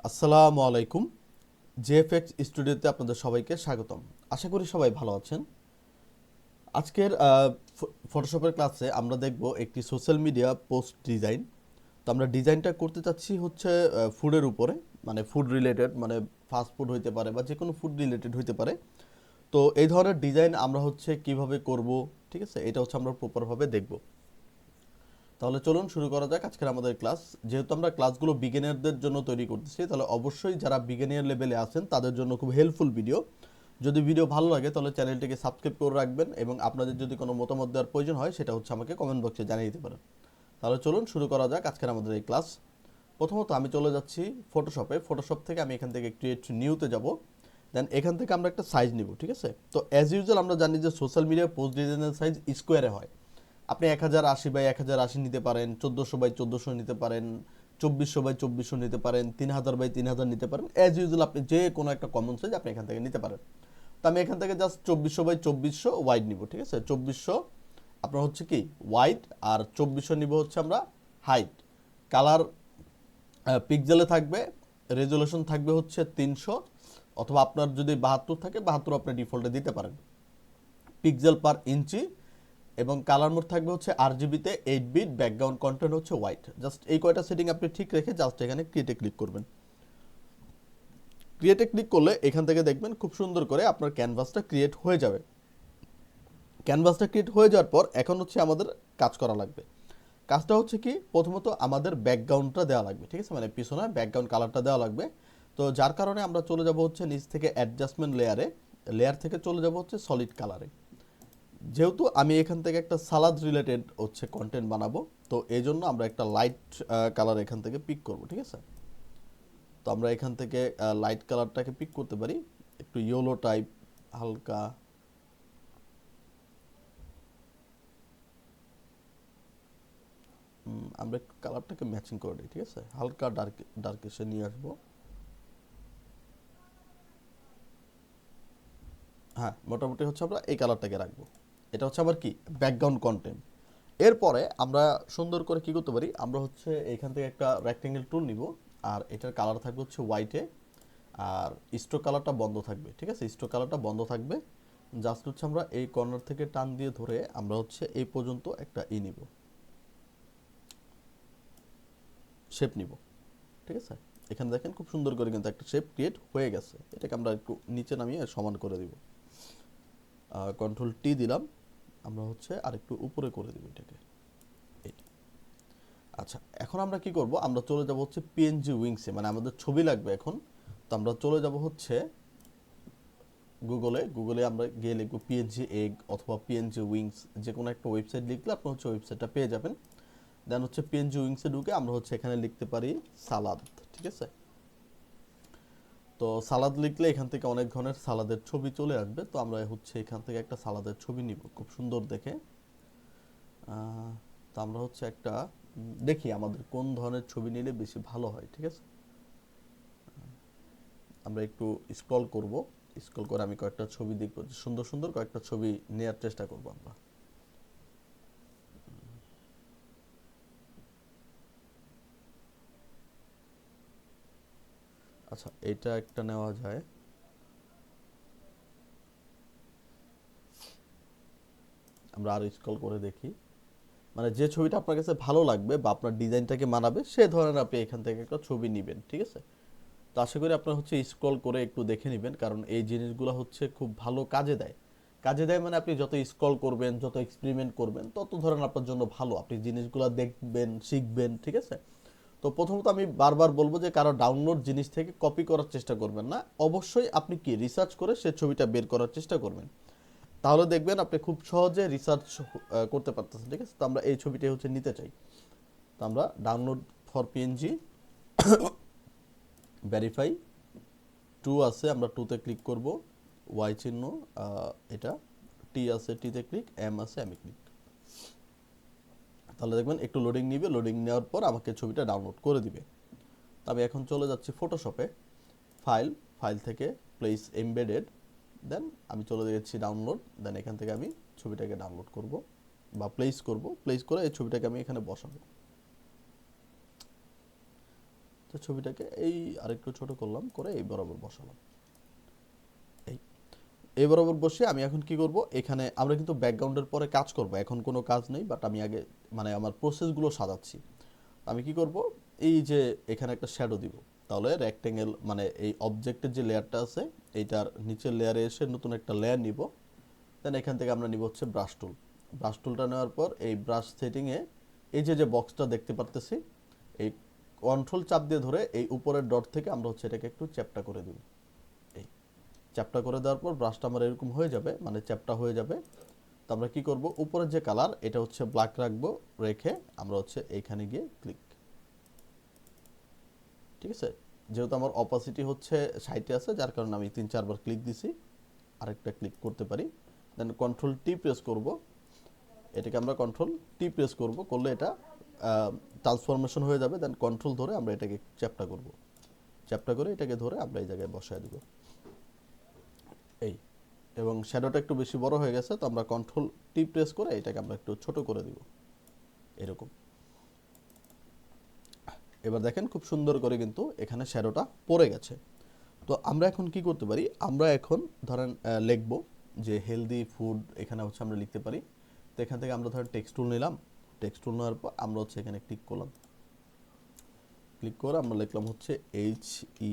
আসসালামু আলাইকুম। জেএফএক্স স্টুডিওতে আপনাদের সবাইকে স্বাগতম। আশা করি সবাই ভালো আছেন। আজকের ফটোশপের ক্লাসে আমরা দেখব একটি সোশ্যাল মিডিয়া পোস্ট ডিজাইন। তো আমরা ডিজাইনটা করতে চাচ্ছি হচ্ছে ফুডের উপরে, মানে ফুড রিলেটেড, মানে ফাস্ট ফুড হইতে পারে বা যে কোনো ফুড রিলেটেড হইতে পারে। তো এই ধরনের ডিজাইন আমরা হচ্ছে কিভাবে করব, ঠিক আছে, এটা হচ্ছে আমরা প্রপারভাবে দেখব। তাহলে চলুন শুরু করা যাক আজকের আমাদের ক্লাস। যেহেতু আমরা ক্লাসগুলো বিগিনারদের জন্য তৈরি করতেছি, তাহলে অবশ্যই যারা বিগিনার লেভেলে আছেন তাদের জন্য খুব হেল্পফুল ভিডিও। যদি ভিডিও ভালো লাগে তাহলে চ্যানেলটিকে সাবস্ক্রাইব করে রাখবেন, এবং আপনাদের যদি কোনো মতামত দেওয়ার প্রয়োজন হয় সেটা হচ্ছে আমাকে কমেন্ট বক্সে জানিয়ে দিতে পারেন। তাহলে চলুন শুরু করা যাক আজকের আমাদের এই ক্লাস। প্রথমত আমি চলে যাচ্ছি ফটোশপে। ফটোশপ থেকে আমি এখান থেকে ক্রিয়েট নিউতে যাব। দেন এখান থেকে আমরা একটা সাইজ নিব, ঠিক আছে। তো অ্যাজ ইউজুয়াল আমরা জানি যে সোশ্যাল মিডিয়া পোস্ট ডিজাইনের সাইজ স্কোয়ারে হয়। আপনি 1080 বাই 1080 নিতে পারেন, 1400 বাই 1400 নিতে পারেন, 2400 বাই 2400 নিতে পারেন, 3000 বাই 3000 নিতে পারেন। অ্যাজ ইউজুয়াল আপনি যে কোনো একটা কমন সাইজ আপনি এখান থেকে নিতে পারেন। তো আমি এখান থেকে জাস্ট 2400 বাই 2400 ওয়াইড নিব, ঠিক আছে। 2400 আপনার হচ্ছে কি ওয়াইড, আর 2400 নিব হচ্ছে আমরা হাইট। কালার পিক্সেলে থাকবে, রেজুলেশন থাকবে হচ্ছে 300, অথবা আপনার যদি 72 থাকে 72 আপনি ডিফল্টে দিতে পারেন, পিক্সেল পার ইঞ্চি। এবং কালার মোড থাকবে হচ্ছে আরজিবিতে 8 বিট, ব্যাকগ্রাউন্ড কন্টেন্ট হচ্ছে হোয়াইট। জাস্ট এই কয়টা সেটিং আপনি ঠিক রেখে জাস্ট এখানে ক্রিয়েটে ক্লিক করবেন। ক্রিয়েটে ক্লিক করলে এখান থেকে দেখবেন খুব সুন্দর করে আপনার ক্যানভাসটা ক্রিয়েট হয়ে যাবে। ক্যানভাসটা ক্রিয়েট হয়ে যাওয়ার পর এখন হচ্ছে আমাদের কাজ করা লাগবে। কাজটা হচ্ছে কি, প্রথমত আমাদের ব্যাকগ্রাউন্ডটা দেওয়া লাগবে, ঠিক আছে, মানে পিছনে ব্যাকগ্রাউন্ড কালারটা দেওয়া লাগবে। তো যার কারণে আমরা চলে যাব হচ্ছে নিচ থেকে অ্যাডজাস্টমেন্ট লেয়ারে, লেয়ার থেকে চলে যাব হচ্ছে সলিড কালারে। যেহেতু আমি এখান থেকে একটা সালাদ রিলেটেড হচ্ছে কন্টেন্ট বানাবো, তো এই জন্য আমরা একটা লাইট কালার এখান থেকে পিক করব, ঠিক আছে। তো আমরা এখান থেকে লাইট কালারটাকে পিক করতে পারি, একটু ইয়েলো টাইপ, হালকা। আমরা একটু কালারটাকে ম্যাচিং করে দিই, ঠিক আছে, হালকা ডার্কেশে নিয়ে আসবো। হ্যাঁ, মোটামুটি হচ্ছে আমরা এই কালারটাকে রাখবো। এটা হচ্ছে আবার কি ব্যাকগ্রাউন্ড কন্টেন্ট। এরপরে আমরা সুন্দর করে কি করতে পারি, আমরা হচ্ছে এখান থেকে একটা রেক্টেঙ্গেল টুল নিব, আর এটার কালার থাকবে হচ্ছে হোয়াইটে, আর স্ট্রোক কালারটা বন্ধ থাকবে, ঠিক আছে, স্ট্রোক কালারটা বন্ধ থাকবে। জাস্ট হচ্ছে আমরা এই কর্নার থেকে টান দিয়ে ধরে আমরা হচ্ছে এই পর্যন্ত একটা নিব, শেপ নিব, ঠিক আছে। এখানে দেখেন খুব সুন্দর করে কিন্তু একটা শেপ ক্রিয়েট হয়ে গেছে। এটাকে আমরা একটু নিচে নামিয়ে সমান করে দিব, কন্ট্রোল টি দিলাম। আমরা হচ্ছে আর একটু উপরে করে দিব এটাকে, এইটা। আচ্ছা, এখন আমরা কি করব, আমরা চলে যাব হচ্ছে পিএনজি উইংসে, মানে আমাদের ছবি লাগবে এখন। তো আমরা চলে যাব হচ্ছে গুগলে আমরা গিয়ে লিখবো পিএনজি এগ অথবা পিএনজি উইংস, যে কোনো একটা ওয়েবসাইট লিখলে আপনি হচ্ছে ওয়েবসাইটটা পেয়ে যাবেন। দেন হচ্ছে পিএনজি উইংসে ঢুকে আমরা হচ্ছে এখানে লিখতে পারি সালাদ, ঠিক আছে। তো সালাদ লিখলে এখান থেকে অনেক ধরনের সালাদের ছবি চলে আসবে। তো আমরা হচ্ছে এখান থেকে একটা সালাদের ছবি নিব খুব সুন্দর দেখে। তো আমরা হচ্ছে একটা দেখি আমাদের কোন ধরনের ছবি নিলে বেশি ভালো হয়, ঠিক আছে। আমরা একটু স্ক্রল করব, স্ক্রল করে আমি কয়েকটা ছবি দেখব, সুন্দর সুন্দর কয়েকটা ছবি নেওয়ার চেষ্টা করব আমরা। আচ্ছা, এটা একটা নেওয়া যায়। আমরা আর স্ক্রল করে দেখি, মানে যে ছবিটা আপনার কাছে ভালো লাগবে বা আপনার ডিজাইনটাকে মানাবে সে ধরনের আপনি এখান থেকে একটা ছবি নেবেন, ঠিক আছে। তো আশা করি আপনার হচ্ছে স্ক্রল করে একটু দেখে নেবেন, কারণ এই জিনিসগুলো হচ্ছে খুব ভালো কাজে দেয়। কাজে দেয় মানে আপনি যত স্ক্রল করবেন, যত এক্সপেরিমেন্ট করবেন, তত ধরেন আপনার জন্য ভালো, আপনি জিনিসগুলো দেখবেন, শিখবেন, ঠিক আছে। তো প্রথমত আমি বারবার বলবো যে কারো ডাউনলোড জিনিস থেকে কপি করার চেষ্টা করবেন না। অবশ্যই আপনি কি রিসার্চ করে সে ছবিটা বের করার চেষ্টা করবেন, তাহলে দেখবেন আপনি খুব সহজে রিসার্চ করতে পারতেছেন, ঠিক আছে। তো আমরা এই ছবিটাই হচ্ছে নিতে চাই। তো আমরা download for PNG, verify, two আছে, আমরা টুতে ক্লিক করব, ওয়াই চিহ্ন, এটা টি আছে, টিতে ক্লিক, এম আছে, এমে ক্লিক। তাহলে দেখবেন একটু লোডিং নিবে, লোডিং নেওয়ার পর আমাকে ছবিটা ডাউনলোড করে দিবে। তবে এখন চলে যাচ্ছি ফটোশপে, ফাইল, ফাইল থেকে প্লেস এমবেডেড, দেন আমি চলে যাচ্ছি ডাউনলোড। দেন এখান থেকে আমি ছবিটাকে ডাউনলোড করব বা প্লেস করব, প্লেস করে এই ছবিটাকে আমি এখানে বসাবো। তো তো ছবিটাকে এই আরেকটু ছোট করলাম, করে এই বরাবর বসালাম। এই এই বরাবর বসে আমি এখন কি করব, এখানে আমরা কিন্তু ব্যাকগ্রাউন্ডের পরে কাজ করব, এখন কোনো কাজ নেই, বাট আমি আগে মানে আমার প্রসেসগুলো সাজাচ্ছি। আমি কি করব, এই যে এখানে একটা শ্যাডো দিব, তাহলে রেক্টেঙ্গেল মানে এই অবজেক্টের যে লেয়ারটা আছে এইটার নিচের লেয়ারে এসে নতুন একটা লেয়ার নিব। দেন এখান থেকে আমরা নিব হচ্ছে ব্রাশ টুল। ব্রাশ টুলটা নেওয়ার পর এই ব্রাশ সেটিংয়ে এই যে যে বক্সটা দেখতে পারতেছি, এই কন্ট্রোল চাপ দিয়ে ধরে এই উপরের ডট থেকে আমরা হচ্ছে এটাকে একটু চ্যাপ্টা করে দেব। এই চ্যাপ্টা করে দেওয়ার পর ব্রাশটা আমার এরকম হয়ে যাবে, মানে চ্যাপ্টা হয়ে যাবে। তো আমরা কি করব, উপরের যে কালার এটা হচ্ছে ব্ল্যাক রাখবো, রেখে আমরা হচ্ছে এইখানে গিয়ে ক্লিক, ঠিক আছে। যেহেতু আমার অপাসিটি হচ্ছে 60 আছে, যার কারণে আমি 3-4 বার ক্লিক দিছি, আরেকটা ক্লিক করতে পারি। দেন কন্ট্রোল টি প্রেস করব, এটাকে আমরা কন্ট্রোল টি প্রেস করব, করলে এটা ট্রান্সফরমেশন হয়ে যাবে। দেন কন্ট্রোল ধরে আমরা এটাকে চ্যাপ্টা করব, চ্যাপ্টা করে এটাকে ধরে আমরা এই জায়গায় বসায় দেব। এই এবং শ্যাডোটা একটু বেশি বড় হয়ে গেছে, তো আমরা কন্ট্রোল টি প্রেস করে এটাকে আমরা একটু ছোট করে দিব, এরকম। এবার দেখেন খুব সুন্দর করে কিন্তু এখানে শ্যাডোটা পড়ে গেছে। তো আমরা এখন কি করতে পারি, আমরা এখন ধরেন লিখব যে হেলদি ফুড, এখানে হচ্ছে আমরা লিখতে পারি। তো এখান থেকে আমরা ধরেন টেক্সট টুল নিলাম, টেক্সট টুল নেওয়ার পর আমরা হচ্ছে এখানে ক্লিক করলাম, ক্লিক করে আমরা লিখলাম হচ্ছে HEALTHY,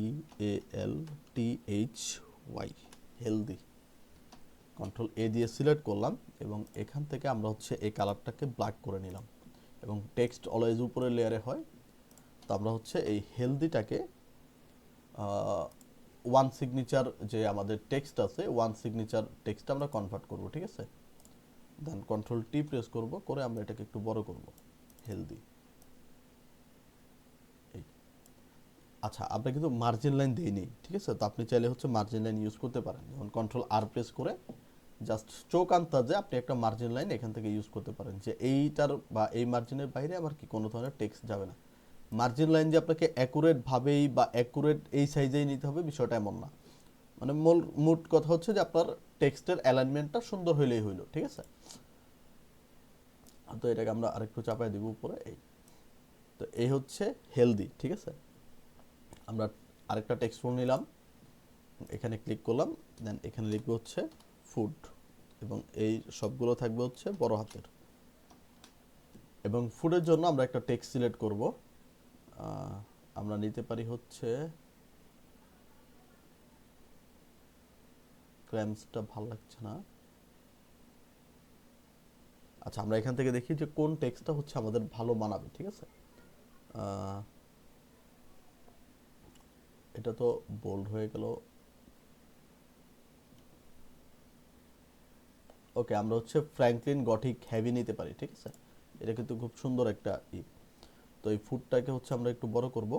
হেলদি। কন্ট্রোল এ দিয়ে সিলেক্ট করলাম এবং এখান থেকে আমরা হচ্ছে এই কালারটাকে ব্ল্যাক করে নিলাম, এবং টেক্সট অলওয়েজ উপরের লেয়ারে হয়। তো আমরা হচ্ছে এই হেলদিটাকে ওয়ান সিগনেচার যে আমাদের টেক্সট আছে, ওয়ান সিগনেচার টেক্সট আমরা কনভার্ট করব, ঠিক আছে। দেন কন্ট্রোল টি প্রেস করব, করে আমরা এটাকে একটু বড় করব, হেলদি। এই আচ্ছা, আমরা কিন্তু মার্জিন লাইন দেইনি, ঠিক আছে। তো আপনি চাইলে হচ্ছে মার্জিন লাইন ইউজ করতে পারেন, যেমন কন্ট্রোল আর প্রেস করে জাস্ট চোখ আন্তাজে আপনি একটা মার্জিন লাইন এখান থেকে ইউজ করতে পারেন, যে এইটার বা এই মার্জিনের বাইরে আমার কি কোনো ধরনের টেক্সট যাবে না। মার্জিন লাইন যে আপনাকে অ্যাকুরেট ভাবেই বা অ্যাকুরেট এই সাইজেই নিতে হবে বিষয়টা এমন না, মানে মোট কথা হচ্ছে যে আপনার টেক্সটের অ্যালাইনমেন্টটা সুন্দর হইলেই হইলো, ঠিক আছে। তো এটাকে আমরা আরেকটু চাপাই দিব উপরে। এই তো এই হচ্ছে হেলদি, ঠিক আছে। আমরা আরেকটা টেক্সট ফোন নিলাম, এখানে ক্লিক করলাম, দেন এখানে লিখবো হচ্ছে ফুড, এবং এই সবগুলো থাকবে হচ্ছে বড় হাতের। এবং ফুডের জন্য আমরা একটা টেক্সট সিলেক্ট করব, আমরা নিতে পারি হচ্ছে ক্র্যামসটা ভালো লাগছে না। আচ্ছা, আমরা এখান থেকে দেখি যে কোন টেক্সটটা হচ্ছে আমাদের ভালো মানাবে, ঠিক আছে। এটা তো বোল্ড হয়ে গেল। ওকে, আমরা হচ্ছে ফ্র্যাঙ্কলিন গথিক হেভি নিতে পারি, ঠিক আছে। এটা কিন্তু খুব সুন্দর একটা তো এই ফুডটাকে হচ্ছে আমরা একটু বড় করব,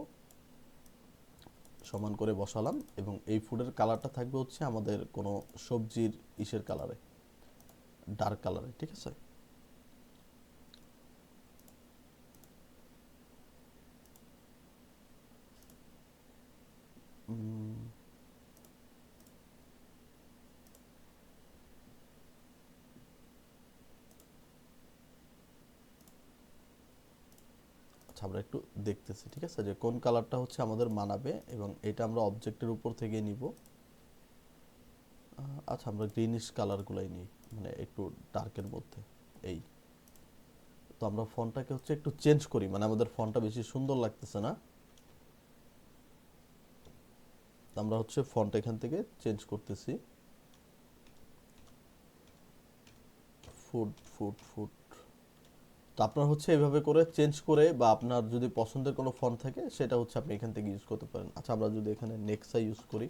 সমান করে বসালাম, এবং এই ফুডের কালারটা থাকবে হচ্ছে আমাদের কোনো সবজির ইসের কালারে, ডার্ক কালারে, ঠিক আছে। আচ্ছা, আমরা একটু দেখতেছি, ঠিক আছে, যে কোন কালারটা হচ্ছে আমাদের মানাবে, এবং এটা আমরা অবজেক্টের উপর থেকে নিব। আচ্ছা, আমরা গ্রিনিশ কালারগুলাই নিই, মানে একটু ডার্কের মধ্যে। এই তো আমরা ফন্টটাকে হচ্ছে একটু চেঞ্জ করি, মানে আমাদের ফন্টটা বেশি সুন্দর লাগতেছে না। আমরা হচ্ছে ফন্ট এখান থেকে চেঞ্জ করতেছি, ফুড ফুড ফুড। তো আপনার হচ্ছে এইভাবে করে চেঞ্জ করে, বা আপনার যদি পছন্দের কোনো ফন্ট থাকে সেটা হচ্ছে আপনি এখান থেকে ইউজ করতে পারেন। আচ্ছা, আমরা যদি এখানে নেক্সা ইউজ করি,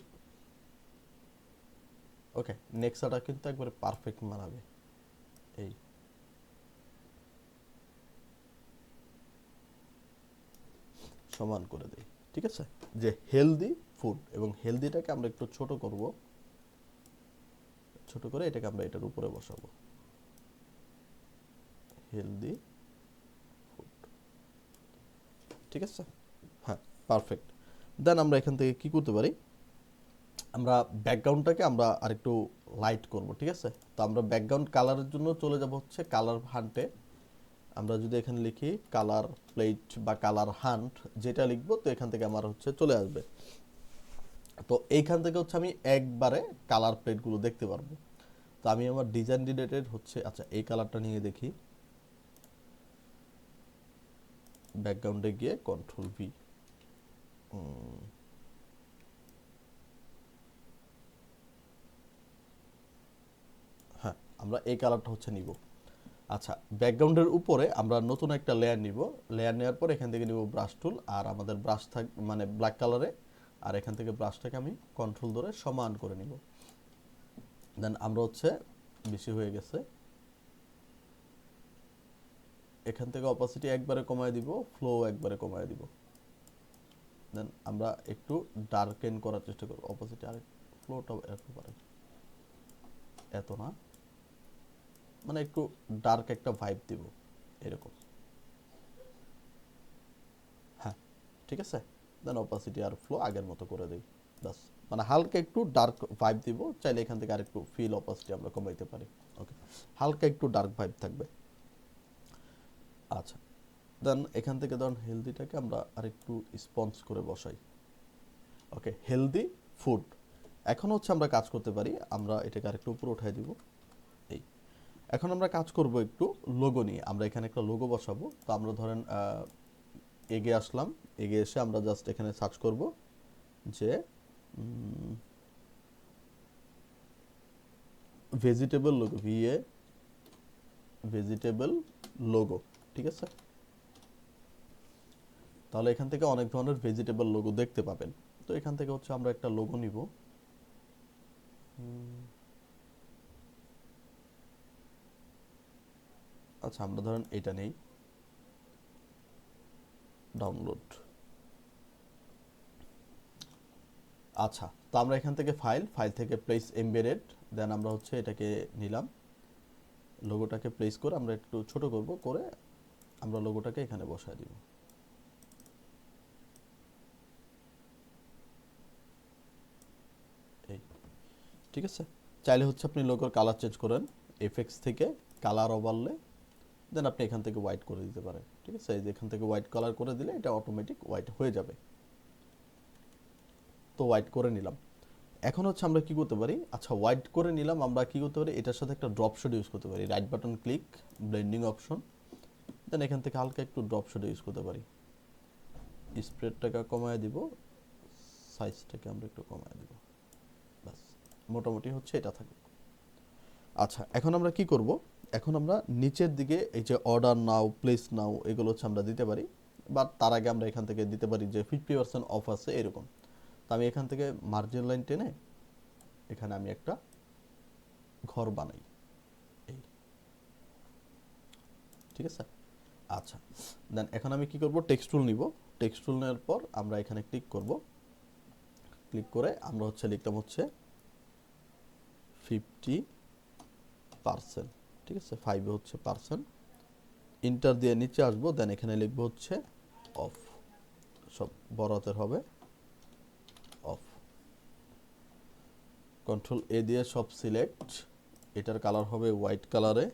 ওকে, নেক্সাটা কিন্তু একবারে পারফেক্ট মানাবে। এই সমান করে দেই, ঠিক আছে, যে হেলদি ফুড, এবং হেলদিটাকে আমরা একটু ছোট করব, ছোট করে এটাকে আমরা এটার উপরে বসাবো, হেলদি ফুড, ঠিক আছে। হ্যাঁ, পারফেক্ট। দেন আমরা এখান থেকে কি করতে পারি, আমরা ব্যাকগ্রাউন্ডটাকে আমরা আরেকটু লাইট করব, ঠিক আছে। তো আমরা ব্যাকগ্রাউন্ড কালারের জন্য চলে যাব হচ্ছে কালার হান্টে, আমরা যদি এখানে লিখি কালার প্লেট বা কালার হান্ট যেটা লিখবো, তো এখান থেকে আমার হচ্ছে চলে আসবে। তো এইখান থেকে হচ্ছে আমি একবারে কালার প্লেটগুলো দেখতে পারবো। তো আমি আমার ডিজাইন রিলেটেড হচ্ছে, আচ্ছা এই কালারটা নিয়ে দেখি, ব্যাকগ্রাউন্ডে গিয়ে কন্ট্রোল ভি, হ্যাঁ আমরা এই কালারটা হচ্ছে নিব। আচ্ছা, ব্যাকগ্রাউন্ডের উপরে আমরা নতুন একটা লেয়ার নিব। লেয়ার নেওয়ার পর এখান থেকে নিব ব্রাশ টুল, আর আমাদের ব্রাশ মানে ব্ল্যাক কালারে, আর এখান থেকে ব্রাশটাকে আমি কন্ট্রোল ধরে সমান করে নিব। দেন আমরা হচ্ছে বেশি হয়ে গেছে, এখান থেকে অপাসিটি একবারে কমায় দিব, ফ্লো একবারে কমায় দিব। দেন আমরা একটু ডার্কেন করার চেষ্টা করব, অপাসিটি আর ফ্লোটা একটু পারে, এত না, মানে একটু ডার্ক একটা ভাইব দিব এরকম। হ্যাঁ ঠিক আছে। দেন অপাসিটি আর ফ্লো আগের মতো করে দিই, বাস। মানে হালকা একটু ডার্ক ভাইব দিব, চাইলে এখান থেকে আর একটু ফিল অপাসিটি আমরা কমাইতে পারি। ওকে, হালকা একটু ডার্ক ভাইব থাকবে। আচ্ছা, দেন এখান থেকে ধরুন হেলদিটাকে আমরা আর একটু স্পঞ্জ করে বসাই। ওকে, হেলদি ফুড। এখন হচ্ছে আমরা কাজ করতে পারি, আমরা এটাকে আর একটু উপরে উঠাই দিব। এই এখন আমরা কাজ করব একটু লোগো নিয়ে। আমরা এখানে একটা লোগো বসাবো। তো আমরা ধরেন এগিয়ে আসলাম, এগিয়ে এসে আমরা জাস্ট এখানে সার্চ করব যে ভেজিটেবল লোগো, ভিএ ভেজিটেবল লোগো, ঠিক আছে। তাহলে এখান থেকে অনেক ধরনের ভেজিটেবল লোগো দেখতে পাবেন। তো এখান থেকে হচ্ছে আমরা একটা লোগো নিব। আচ্ছা আমরা ধরেন এটা নেই, ডাউনলোড। আচ্ছা, তো আমরা এখান থেকে ফাইল থেকে প্লেস এমবেডেড, দেন আমরা হচ্ছে এটাকে নিলাম, লোগোটাকে প্লেস করে আমরা একটু ছোট করব, করে আমরা লোগোটাকে এখানে বসায় দিব। এই ঠিক আছে। চাইলে হচ্ছে আপনি লোগোর কালার চেঞ্জ করেন, এফেক্টস থেকে কালার ওভারলে, দেন আপনি এখান থেকে হোয়াইট করে দিতে পারেন। ঠিক আছে, এই যে এখান থেকে হোয়াইট কালার করে দিলে এটা অটোমেটিক হোয়াইট হয়ে যাবে। তো হোয়াইট করে নিলাম। এখন হচ্ছে আমরা কি করতে পারি, আচ্ছা হোয়াইট করে নিলাম, আমরা কি করতে পারি, এটার সাথে একটা ড্রপ শেড ইউজ করতে পারি। Right button click, blending option, then এখান থেকে হালকা একটু ড্রপ শেড ইউজ করতে পারি। স্প্রেডটাকে কমায় দিব, সাইজটাকে আমরা একটু কমায় দিব, বাস। মোটামুটি হচ্ছে এটা থাকবে। আচ্ছা এখন আমরা কি করব, এখন আমরা নিচের দিকে এই যে অর্ডার নাও, প্লেস নাও, এগুলো হচ্ছে আমরা দিতে পারি। বাট তার আগে আমরা এখান থেকে দিতে পারি যে 50% অফ আছে এরকম। তো আমি এখান থেকে মার্জিন লাইন টেনে এখানে আমি একটা ঘর বানাই, এই ঠিক আছে। আচ্ছা, দেন এখন আমি কি করব, টেক্সট টুল নিব। টেক্সট টুল নেওয়ার পর আমরা এখানে ক্লিক করব, ক্লিক করে আমরা হচ্ছে লিখতাম হচ্ছে 50%, ঠিক আছে, 5 হচ্ছে পার্সেন্ট, ইন্টার দিয়ে নিচে আসবো, দেন এখানে লিখবো হচ্ছে অফ, সব বড় হাতের হবে, অফ। কন্ট্রোল এ দিয়ে সব সিলেক্ট, এটার কালার হবে হোয়াইট কালারে,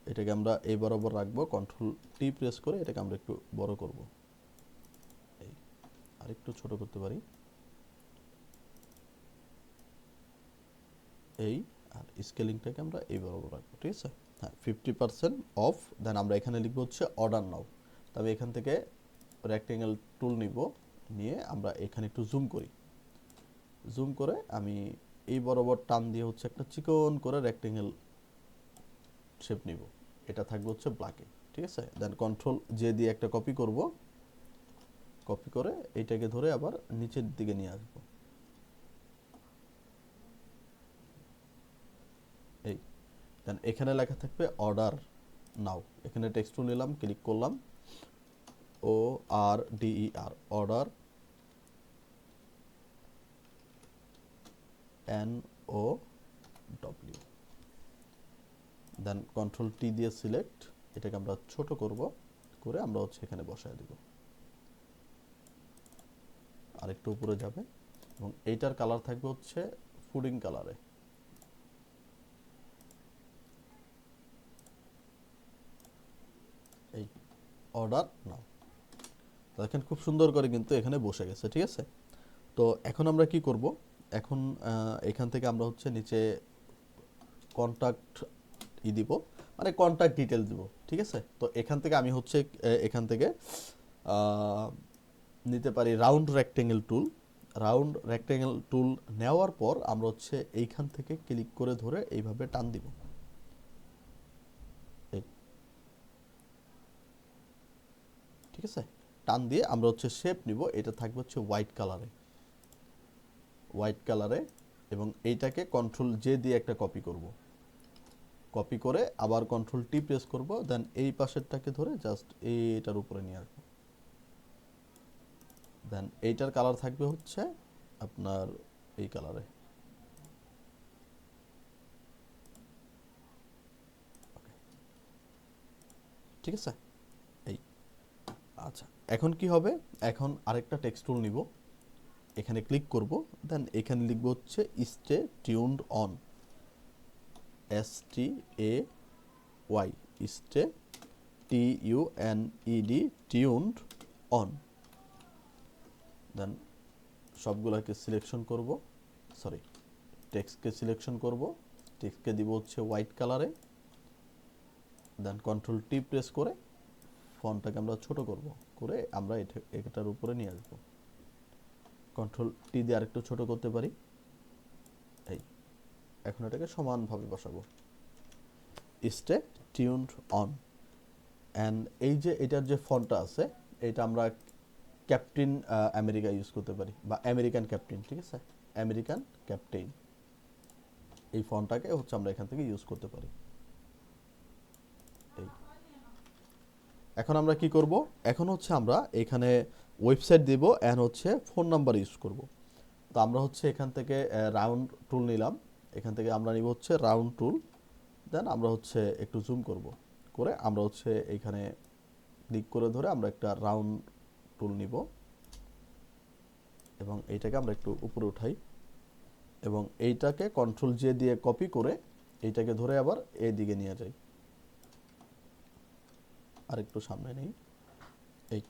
এটাকে আমরা এই বরাবর রাখবো, কন্ট্রোল টি প্রেস করে এটাকে আমরা একটু বড় করব, এই আর একটু ছোট করতে পারি, এই, আর স্কেলিংটাকে আমরা এই বরাবর রাখবো, ঠিক আছে। হ্যাঁ 50% অফ, দেন আমরা এখানে লিখবো হচ্ছে অর্ডার নাও। তবে এখান থেকে রেক্টেঙ্গেল টুল নিব, নিয়ে আমরা এখানে একটু জুম করি, জুম করে আমি এই বরাবর টান দিয়ে হচ্ছে একটা চিকন করে রেক্টেঙ্গেল শেপ নিব, এটা থাকবে হচ্ছে ব্ল্যাকে, ঠিক আছে। দেন কন্ট্রোল জে দিয়ে একটা কপি করব, কপি করে এইটাকে ধরে আবার নিচের দিকে নিয়ে আসবো, এই। দেন এখানে লেখা থাকবে অর্ডার নাও, এখানে টেক্সট টুল নিলাম, ক্লিক করলাম, ও আর ডিই আর, অর্ডার, এন ও ডব্লিউ, দেন কন্ট্রোল টি দিয়ে সিলেক্ট, এটাকে আমরা ছোট করব, করে আমরা হচ্ছে এখানে বসায় দিব, আরেকটু উপরে যাবে, এবং এইটার কালার থাকবে হচ্ছে ফুডিং কালারে, অর্ডার নাও। দেখেন খুব সুন্দর করে কিন্তু এখানে বসে গেছে, ঠিক আছে। তো এখন আমরা কি করব, এখন এখান থেকে আমরা হচ্ছে নিচে কন্টাক্ট দিব, মানে কন্টাক্ট ডিটেল দিব, ঠিক আছে। তো এখান থেকে আমি হচ্ছে এখান থেকে নিতে পারি রাউন্ড রেক্টেঙ্গেল টুল। রাউন্ড রেক্টেঙ্গেল টুল নেওয়ার পর আমরা হচ্ছে এইখান থেকে ক্লিক করে ধরে এইভাবে টান দিব। ঠিক আছে, টান দিয়ে আমরা হচ্ছে শেপ নিব, এটা থাকবে হচ্ছে হোয়াইট কালারে এবং এইটাকে কন্ট্রোল জে দিয়ে একটা কপি করব। কপি করে আবার কন্ট্রোল টি প্রেস করব, দেন এই পাশেরটাকে ধরে জাস্ট এইটার উপরে নিয়ে আসবো। দেন এইটার কালার থাকবে হচ্ছে আপনার এই কালারে। ঠিক আছে, এই আচ্ছা এখন কি হবে, এখন আরেকটা টেক্সট টুল নিব, এখানে ক্লিক করব, দেন এখানে লিখব হচ্ছে stay tuned on, STAY, stay TUNED, tuned on. Then সবগুলোকে সিলেকশন করব, সরি টেক্সটকে সিলেকশন করব, টেক্সটকে দিব হচ্ছে হোয়াইট কালারে, দেন কন্ট্রোল টি প্রেস করে ফন্টটাকে আমরা ছোট করব, করে আমরা এটার উপরে নিয়ে আসবো। কন্ট্রোল টি দিয়ে আরেকটু ছোট করতে পারি, এই এখন এটাকে সমানভাবে বসাবো, স্টে টিউনড অন। অ্যান্ড এই যে এটার যে ফন্টটা আছে, এটা আমরা ক্যাপ্টেন আমেরিকা ইউজ করতে পারি, বা আমেরিকান ক্যাপ্টেন, ঠিক আছে, আমেরিকান ক্যাপ্টেন, এই ফন্টটাকে হচ্ছে আমরা এখান থেকে ইউজ করতে পারি। এই এখন আমরা কি করব, এখন হচ্ছে আমরা এখানে ওয়েবসাইট দিব অ্যান্ড হচ্ছে ফোন নাম্বার ইউজ করব। তো আমরা হচ্ছে এখান থেকে রাউন্ড টুল নিলাম, এখান থেকে আমরা নিব হচ্ছে রাউন্ড টুল, দেন আমরা হচ্ছে একটু জুম করব, করে আমরা হচ্ছে এইখানে ক্লিক করে ধরে আমরা একটা রাউন্ড টুল নিব এবং এইটাকে আমরা একটু উপরে উঠাই এবং এইটাকে কন্ট্রোল জে দিয়ে কপি করে এইটাকে ধরে আবার এই দিকে নিয়ে যাই, আর একটু সামনে নেই। এই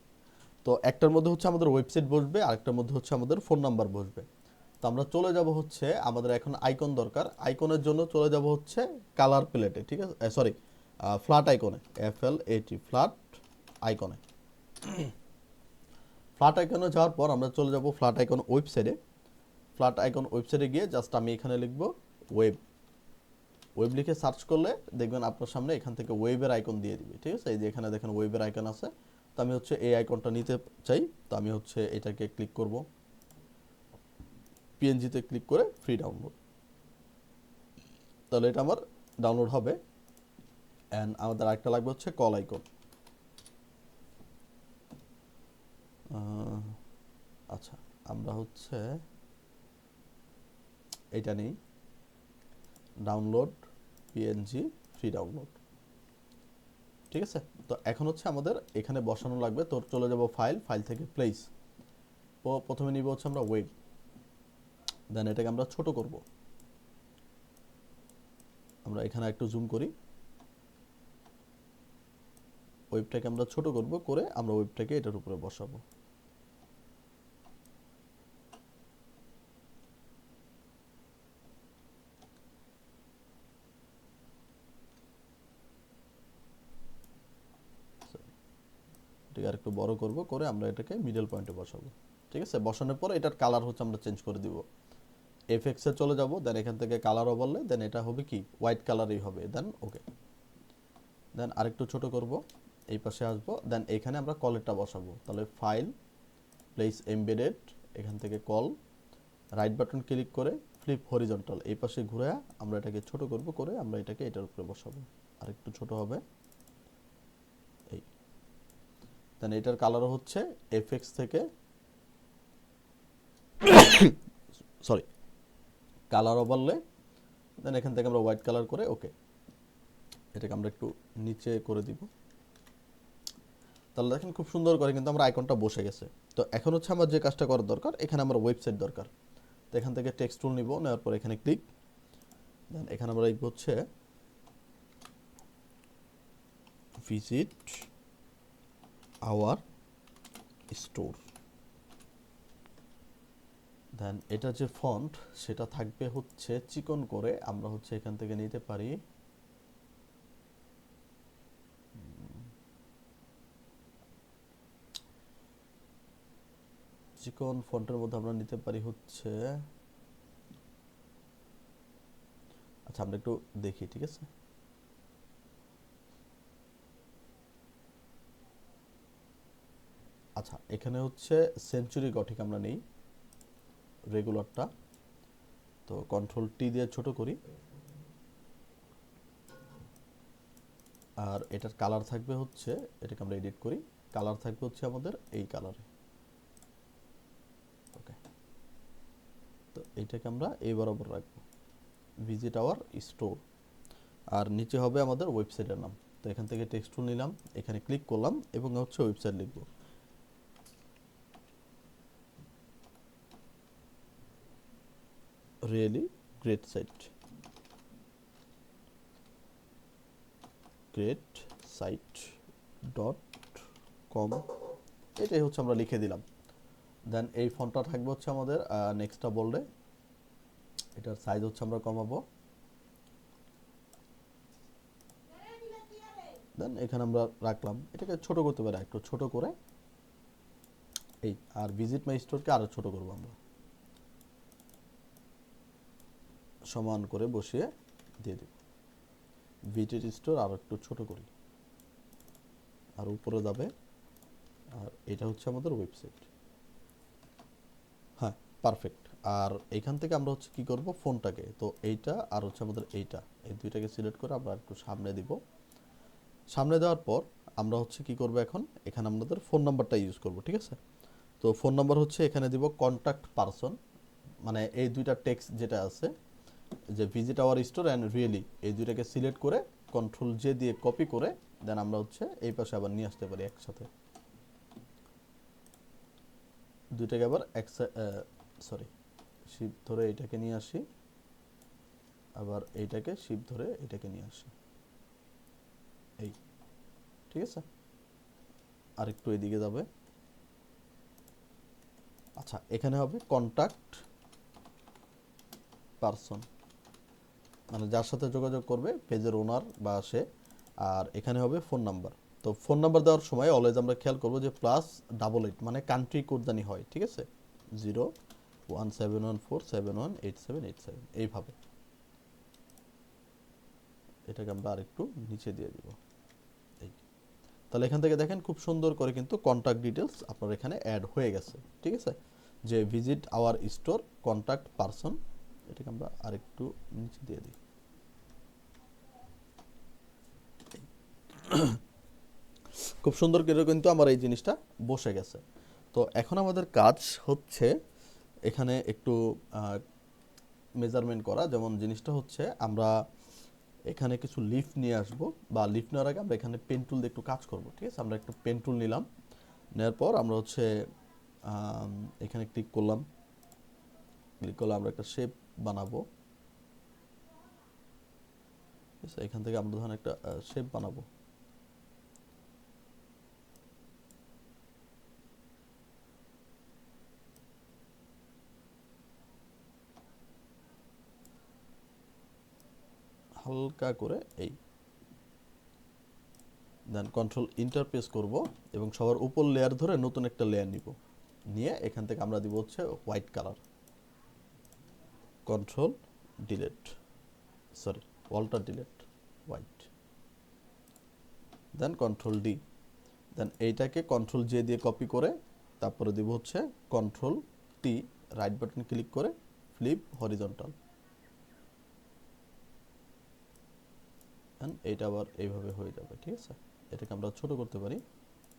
তো একটার মধ্যে হচ্ছে আমাদের ওয়েবসাইট বসবে, আরেকটার মধ্যে হচ্ছে আমাদের ফোন নাম্বার বসবে। তো আমরা চলে যাব হচ্ছে, আমাদের এখন আইকন দরকার, আইকনের জন্য চলে যাব হচ্ছে কালার প্লেটে, ঠিক আছে, সরি ফ্ল্যাট আইকনে, FLAT, ফ্ল্যাট আইকনে। ফ্ল্যাট আইকনে যাওয়ার পর আমরা চলে যাব ফ্ল্যাট আইকন ওয়েবসাইটে। ফ্ল্যাট আইকন ওয়েবসাইটে গিয়ে জাস্ট আমি এখানে লিখব ওয়েব, ওয়েব লিখে সার্চ করলে দেখবেন আপনার সামনে এখান থেকে ওয়েবের আইকন দিয়ে দিবে, ঠিক আছে। এই যে এখানে দেখেন ওয়েবের আইকন আছে, তো আমি হচ্ছে এই আইকনটা নিতে চাই, তো আমি হচ্ছে এটাকে ক্লিক করব, PNG-তে ক্লিক করে ফ্রি ডাউনলোড, তাহলে এটা আমার ডাউনলোড হবে। অ্যান্ড আমাদের আরেকটা লাগবে হচ্ছে কল আইকন। আচ্ছা আমরা হচ্ছে এটা নেই, ডাউনলোড PNG ফ্রি ডাউনলোড, ঠিক আছে। তো এখন হচ্ছে আমাদের এখানে বসানো লাগবে, তো চলে যাব ফাইল থেকে প্লেস, প্রথমে নিব হচ্ছে আমরা ওয়েব, দেন এটাকে আমরা ছোট করব, আমরা এখানে একটু জুম করি, ওয়েবটাকে আমরা ছোট করব, করে আমরা ওয়েবটাকে এটার উপরে বসাবো। এটাকে আর একটু বড় করব, করে আমরা এটাকে মিডল পয়েন্টে বসাবো, ঠিক আছে। বসানোর পর এটার কালার হচ্ছে আমরা চেঞ্জ করে দিব, এফএক্স এ চলে যাব, দেন এখান থেকে কালারও বললে, দেন এটা হবে কি হোয়াইট কালারই হবে, দেন ওকে। দেন আরেকটু ছোট করব, এই পাশে আসবো, দেন এখানে আমরা কলেরটা বসাবো, তাহলে ফাইল প্লেস এমবেডেড, এখান থেকে কল, রাইট বাটন ক্লিক করে ফ্লিপ হরিজন্টাল, এই পাশে ঘুরে আমরা এটাকে ছোট করব, করে আমরা এটাকে এটার উপরে বসাবো, আরেকটু ছোট হবে, এই। দেন এটার কালারও হচ্ছে এফএক্স থেকে, সরি কালারও বললে, দেন এখান থেকে আমরা হোয়াইট কালার করে ওকে, এটাকে আমরা একটু নিচে করে দিব, তাহলে দেখেন খুব সুন্দর করে কিন্তু আমরা আইকনটা বসে গেছে। তো এখন হচ্ছে আমার যে কাজটা করার দরকার, এখানে আমার ওয়েবসাইট দরকার, তো এখান থেকে টেক্সট টুল নিব, নেওয়ার পর এখানে ক্লিক, দেন এখানে আমরা লিখব হচ্ছে ভিজিট আওয়ার স্টোর। দেন এটা যে ফন্ট সেটা থাকবে হচ্ছে চিকন করে, আমরা হচ্ছে এখান থেকে নিতে পারি চিকন ফন্টের মধ্যে আমরা নিতে পারি হচ্ছে, আচ্ছা আমরা একটু দেখি, ঠিক আছে। আচ্ছা এখানে হচ্ছে সেঞ্চুরি গঠিক আমরা নেই রেগুলারটা, তো কন্ট্রোল টি দিয়ে ছোট করি, আর এটার কালার থাকবে হচ্ছে, এটাকে আমরা এডিট করি, কালার থাকবে হচ্ছে আমাদের এই কালারে। ওকে, তো এইটাকে আমরা এই বরাবর রাখবো, ভিজিট আওয়ার স্টোর। আর নিচে হবে আমাদের ওয়েবসাইটের নাম। তো এখান থেকে টেক্সট টুল নিলাম, এখানে ক্লিক করলাম এবং হচ্ছে ওয়েবসাইট লিখব। Really great site, great site dot com, এটাই হচ্ছে আমরা লিখে দিলাম। দেন এই ফন্টটা থাকবে হচ্ছে আমাদের নেক্সটটা বললে, এটার সাইজ হচ্ছে আমরা কমাবো। দেন এখানে আমরা রাখলাম, এটাকে ছোট করতে পারি একটু ছোট করে এই, আর ভিজিট মাই স্টোরকে আরো ছোট করব আমরা, সমান করে বসিয়ে দিয়ে দিব। ভিজিট স্টোর আরো একটু ছোট করি, আর উপরে যাবে, আর এটা হচ্ছে আমাদের ওয়েবসাইট। হ্যাঁ পারফেক্ট। আর এখান থেকে আমরা হচ্ছে কি করব, ফোনটাকে, তো এইটা আর হচ্ছে আমাদের এইটা, এই দুইটাকে সিলেক্ট করে আমরা একটু সামনে দিব। সামনে দেওয়ার পর আমরা হচ্ছে কি করব, এখন এখানে আমাদের ফোন নাম্বারটা ইউজ করব, ঠিক আছে। তো ফোন নাম্বার হচ্ছে এখানে দিব কন্ট্যাক্ট পারসন, মানে এই দুইটা টেক্সট যেটা আছে যে visit our store and really, এই দুইটাকে সিলেক্ট করে কন্ট্রোল জে দিয়ে কপি করে দেন আমরা হচ্ছে এই পাশে আবার নিয়ে আসতে পারি একসাথে, দুইটাকে আবার সরি শিপ ধরে এটাকে নিয়ে আসি, আবার এইটাকে শিপ ধরে এটাকে নিয়ে আসি, এই, ঠিক আছে। আর একটু এদিকে যাবে। আচ্ছা এখানে হবে কন্ট্যাক্ট পারসন, মানে যার সাথে যোগাযোগ করবে পেজের ওনার বা সে, আর এখানে হবে ফোন নাম্বার। তো ফোন নাম্বার দেওয়ার সময় অলওয়েজ আমরা খেয়াল করবো যে +88 মানে কান্ট্রি কোড জানি হয়, ঠিক আছে, 01714718787 এইভাবে। এটাকে আমরা আরেকটু নিচে দিয়ে দিব, এই। তাহলে এখান থেকে দেখেন খুব সুন্দর করে কিন্তু কন্ট্যাক্ট ডিটেলস আপনার এখানে অ্যাড হয়ে গেছে, ঠিক আছে। যে visit our store contact person, এটাকে আমরা আরেকটু নিচে দিয়ে দিই। খুব সুন্দর করে কিন্তু আমার এই জিনিসটা বসে গেছে। তো এখন আমাদের কাজ হচ্ছে এখানে একটু মেজারমেন্ট করা, যেমন জিনিসটা হচ্ছে আমরা এখানে কিছু লিফ নিয়ে আসব, বা লিফ নেওয়ার আগে আমরা এখানে পেন টুল দিয়ে একটু কাজ করব, ঠিক আছে। আমরা একটু পেন টুল নিলাম, নেওয়ার পর আমরা হচ্ছে এখানে ক্লিক করলাম, ক্লিক করলে আমরা একটা শেপ বানাবো, ঠিক আছে। এখান থেকে আমরা ধরুন একটা শেপ বানাবো, হালকা করে এই। দেন কন্ট্রোল ইন্টারপ্রেস করব এবং সবার উপর লেয়ার ধরে নতুন একটা লেয়ার নিব, নিয়ে এখান থেকে আমরা দিব হচ্ছে white colour, control delete, sorry alter delete white, then control D, then এইটাকে কন্ট্রোল জে দিয়ে কপি করে তারপরে দিব হচ্ছে control T, right button click করে ফ্লিপ হরিজন্টাল, দেন এইটা আবার এইভাবে হয়ে যাবে, ঠিক আছে। এটাকে আমরা ছোট করতে পারি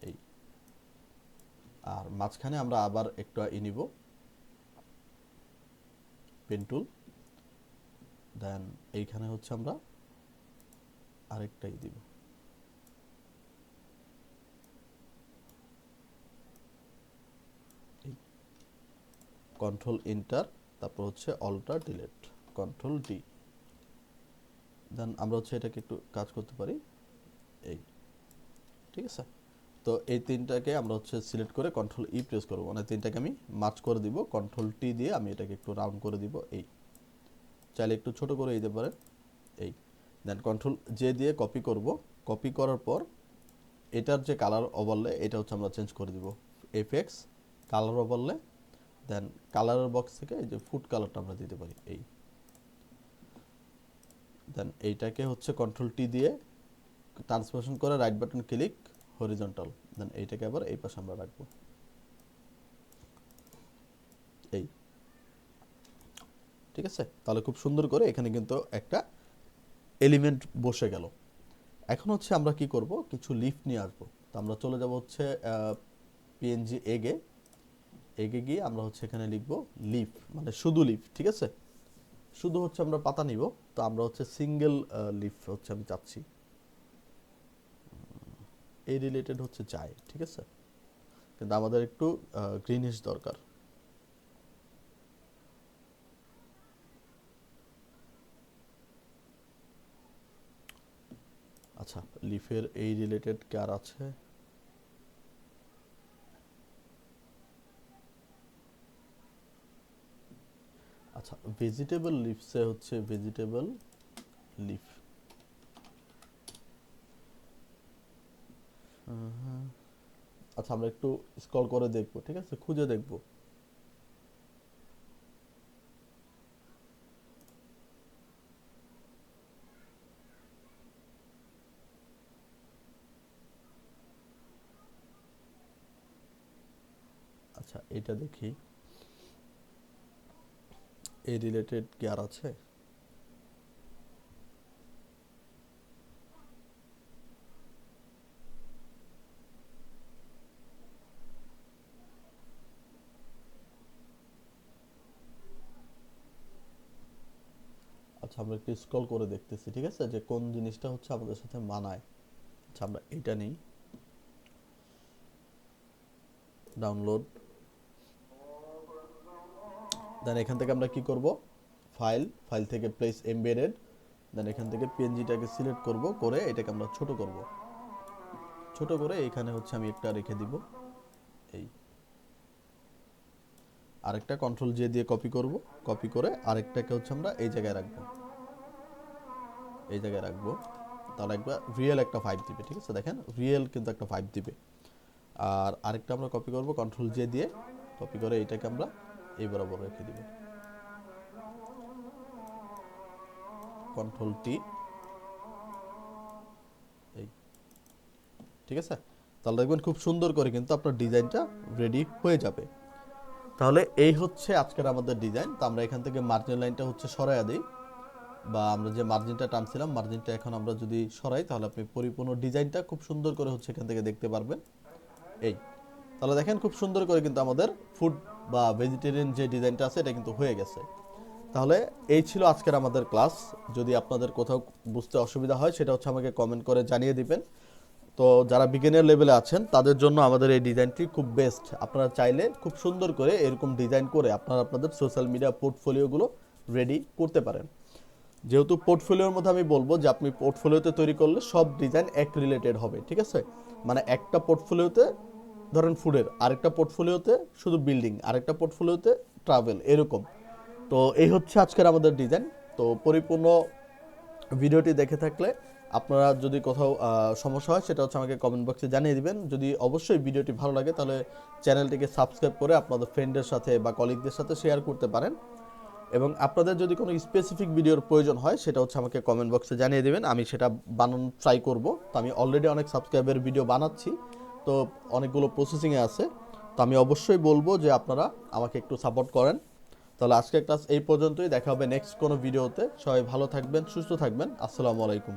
এই, আর মাঝখানে আমরা আবার একটু নিব পেন টুল, দেন এইখানে হচ্ছে আমরা আরেকটাই দিব, কন্ট্রোল ইন্টার, তারপর হচ্ছে অল্টার ডিলেট, কন্ট্রোল ডি, দেন আমরা হচ্ছে এটাকে একটু কাজ করতে পারি এই, ঠিক আছে। তো এই তিনটাকে আমরা হচ্ছে সিলেক্ট করে কন্ট্রোল ই প্রেস করব, মানে তিনটাকে আমি মার্জ করে দিব, কন্ট্রোল টি দিয়ে আমি এটাকে একটু রাউন্ড করে দিব, এই চাইলে একটু ছোট করে দিতে পারেন, এই দেন কন্ট্রোল জে দিয়ে কপি করব, কপি করার পর এটার যে কালার ওভারলে এটা হচ্ছে আমরা চেঞ্জ করে দিব, এফএক্স কালার ওভারলে, দেন কালারের বক্স থেকে এই যে ফুড কালারটা আমরা দিতে পারি, এই দেন এইটাকে হচ্ছে কন্ট্রোল টি দিয়ে ট্রান্সফরমেশন করে রাইট বাটন ক্লিক হরিজন্টাল, দেন এইটাকে আবার এই পাশে আমরা রাখবো, এই ঠিক আছে। তাহলে খুব সুন্দর করে এখানে কিন্তু একটা এলিমেন্ট বসে গেল। এখন হচ্ছে আমরা কি করব, কিছু লিফ নিয়ে আসবো। তো আমরা চলে যাব হচ্ছে পিএনজি এগে, এগে গিয়ে আমরা হচ্ছে এখানে লিখবো লিফ, মানে শুধু লিফ, ঠিক আছে। শুধু হচ্ছে আমরা পাতা নিব, তো আমরা হচ্ছে সিঙ্গেল লিফ হচ্ছে আমি চাচ্ছি, এই রিলেটেড হচ্ছে চাই, ঠিক আছে, কিন্তু আমাদের একটু গ্রিনিশ দরকার। আচ্ছা, লিফের এই রিলেটেড কার আছে, আচ্ছা ভেজিটেবল লিফসে হচ্ছে ভেজিটেবল লিফ, আচ্ছা আমরা একটু স্ক্রল করে দেখবো, ঠিক আছে, খুঁজে দেখবো। আচ্ছা এটা দেখি এই রিলেটেড কি আর আছে, আচ্ছা আমরা একটু স্ক্রল করে দেখতেছি, ঠিক আছে, যে কোন জিনিসটা হচ্ছে আমাদের সাথে মানায়। আচ্ছা আমরা এটা নিই, ডাউনলোড, দেন এখান থেকে আমরা কি করব, ফাইল, ফাইল থেকে প্লেস এমবেডেড, দেন এখান থেকে পিএনজিটাকে সিলেক্ট করব, করে এটাকে আমরা ছোট করব, ছোট করে এখানে হচ্ছে আমি একটা রেখে দিব, এই আরেকটা কন্ট্রোল জে দিয়ে কপি করব, কপি করে আরেকটাকে হচ্ছে আমরা এই জায়গায় রাখবো, এই জায়গায় রাখবো, তাহলে একবার রিয়েল একটা 5 দিবে, ঠিক আছে, দেখেন রিয়েল কিন্তু একটা 5 দিবে। আর আরেকটা আমরা কপি করব, কন্ট্রোল জে দিয়ে কপি করে এইটাকে আমরা এই বরাবর রেখে দিব, কন্ট্রোল টি, এই ঠিক আছে। তাহলে দেখবেন খুব সুন্দর করে কিন্তু আপনার ডিজাইনটা রেডি হয়ে যাবে। তাহলে এই হচ্ছে আজকের আমাদের ডিজাইন। তো আমরা এখান থেকে মার্জিন লাইনটা হচ্ছে সরাইয়া দিই, বা আমরা যে মার্জিনটা টানছিলাম মার্জিনটা এখন আমরা যদি সরাই, তাহলে আপনি পরিপূর্ণ ডিজাইনটা খুব সুন্দর করে হচ্ছে এখান থেকে দেখতে পারবেন, এই তাহলে দেখেন খুব সুন্দর করে কিন্তু আমাদের ফুড বা ভেজিটেরিয়ান যে ডিজাইনটা আছে এটা কিন্তু হয়ে গেছে। তাহলে এই ছিল আজকের আমাদের ক্লাস। যদি আপনাদের কোথাও বুঝতে অসুবিধা হয় সেটা হচ্ছে আমাকে কমেন্ট করে জানিয়ে দিবেন। তো যারা বিগিনার লেভেলে আছেন তাদের জন্য আমাদের এই ডিজাইনটি খুব বেস্ট। আপনারা চাইলে খুব সুন্দর করে এরকম ডিজাইন করে আপনারা আপনাদের সোশ্যাল মিডিয়া পোর্টফোলিওগুলো রেডি করতে পারেন। যেহেতু পোর্টফোলিওর মধ্যে আমি বলবো যে আপনি পোর্টফোলিওতে তৈরি করলে সব ডিজাইন এক রিলেটেড হবে, ঠিক আছে, মানে একটা পোর্টফোলিওতে ধরেন ফুডের, আরেকটা পোর্টফোলিওতে শুধু বিল্ডিং, আরেকটা পোর্টফোলিওতে ট্রাভেল, এরকম। তো এই হচ্ছে আজকের আমাদের ডিজাইন। তো পরিপূর্ণ ভিডিওটি দেখে থাকলে আপনারা যদি কোথাও সমস্যা হয় সেটা হচ্ছে আমাকে কমেন্ট বক্সে জানিয়ে দিবেন। যদি অবশ্যই ভিডিওটি ভালো লাগে তাহলে চ্যানেলটিকে সাবস্ক্রাইব করে আপনাদের ফ্রেন্ডের সাথে বা কলিগদের সাথে শেয়ার করতে পারেন। এবং আপনাদের যদি কোনো স্পেসিফিক ভিডিওর প্রয়োজন হয় সেটা হচ্ছে আমাকে কমেন্ট বক্সে জানিয়ে দেবেন, আমি সেটা বানানোর ট্রাই করব। তো আমি অলরেডি অনেক সাবস্ক্রাইবের ভিডিও বানাচ্ছি, তো অনেকগুলো প্রসেসিংয়ে আছে। তো আমি অবশ্যই বলবো যে আপনারা আমাকে একটু সাপোর্ট করেন। তাহলে আজকের ক্লাস এই পর্যন্তই, দেখা হবে নেক্সট কোনো ভিডিওতে। সবাই ভালো থাকবেন, সুস্থ থাকবেন। আসসালামু আলাইকুম।